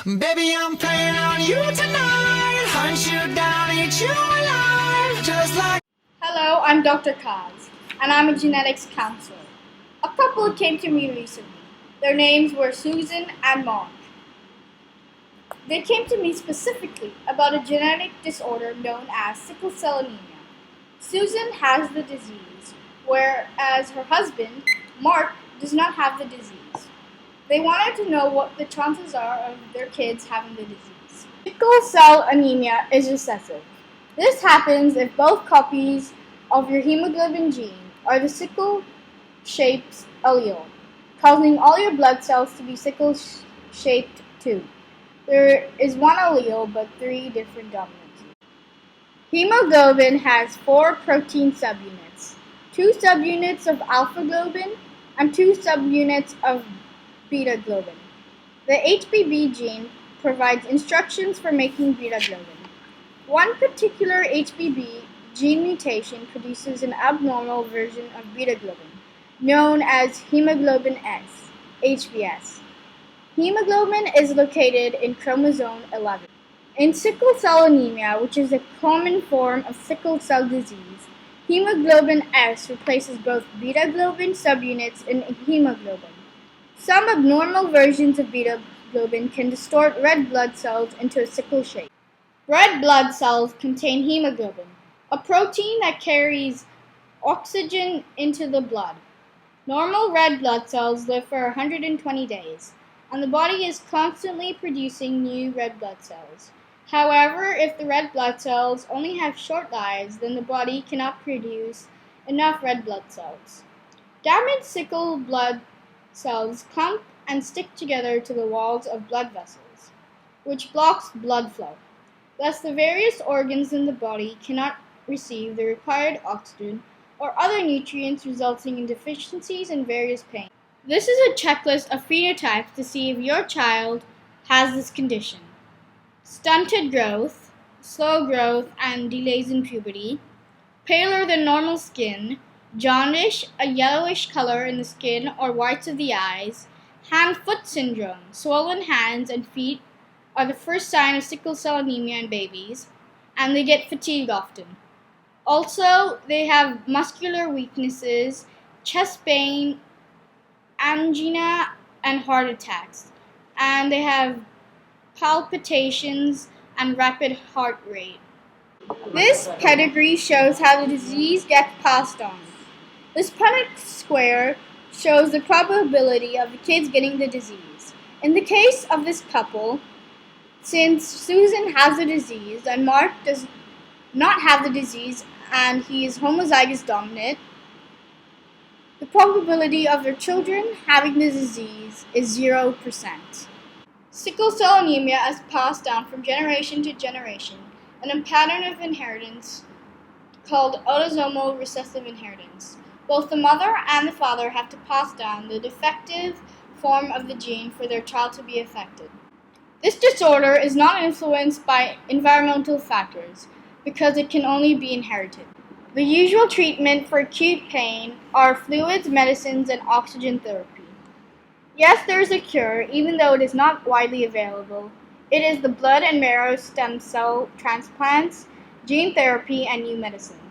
Baby, I'm playing on you tonight. Hunt you down, eat you alive. Just like. Hello, I'm Dr.Kaz, and I'm a genetics counselor. A couple came to me recently. Their names were Susan and Mark. They came to me specifically about a genetic disorder known as sickle cell anemia. Susan has the disease, whereas her husband, Mark, does not have the disease. They wanted to know what the chances are of their kids having the disease. Sickle cell anemia is recessive. This happens if both copies of your hemoglobin gene are the sickle-shaped allele, causing all your blood cells to be sickle-shaped too. There is one allele but three different dominants. Hemoglobin has 4 protein subunits, 2 subunits of alpha globin and 2 subunits of beta globin. The HBB gene provides instructions for making beta globin. One particular HBB gene mutation produces an abnormal version of beta globin, known as hemoglobin S, HbS. Hemoglobin is located in chromosome 11. In sickle cell anemia, which is a common form of sickle cell disease, hemoglobin S replaces both beta globin subunits in hemoglobin. Some abnormal versions of beta globin can distort red blood cells into a sickle shape. Red blood cells contain hemoglobin, a protein that carries oxygen into the blood. Normal red blood cells live for 120 days, and the body is constantly producing new red blood cells. However, if the red blood cells only have short lives, then the body cannot produce enough red blood cells. Damaged sickle blood cells clump and stick together to the walls of blood vessels, which blocks blood flow. Thus, the various organs in the body cannot receive the required oxygen or other nutrients, resulting in deficiencies and various pain. This is a checklist of phenotypes to see if your child has this condition: stunted growth, slow growth and delays in puberty, paler than normal skin, jaundice, a yellowish color in the skin or whites of the eyes, hand-foot syndrome, swollen hands and feet are the first sign of sickle cell anemia in babies, and they get fatigue often. Also, they have muscular weaknesses, chest pain, angina, and heart attacks, and they have palpitations and rapid heart rate. This pedigree shows how the disease gets passed on. This Punnett square shows the probability of the kids getting the disease. In the case of this couple, since Susan has the disease and Mark does not have the disease and he is homozygous dominant, the probability of their children having the disease is 0%. Sickle cell anemia is passed down from generation to generation in a pattern of inheritance called autosomal recessive inheritance. Both the mother and the father have to pass down the defective form of the gene for their child to be affected. This disorder is not influenced by environmental factors because it can only be inherited. The usual treatment for acute pain are fluids, medicines, and oxygen therapy. Yes, there is a cure, even though it is not widely available. It is the blood and marrow stem cell transplants, gene therapy, and new medicines.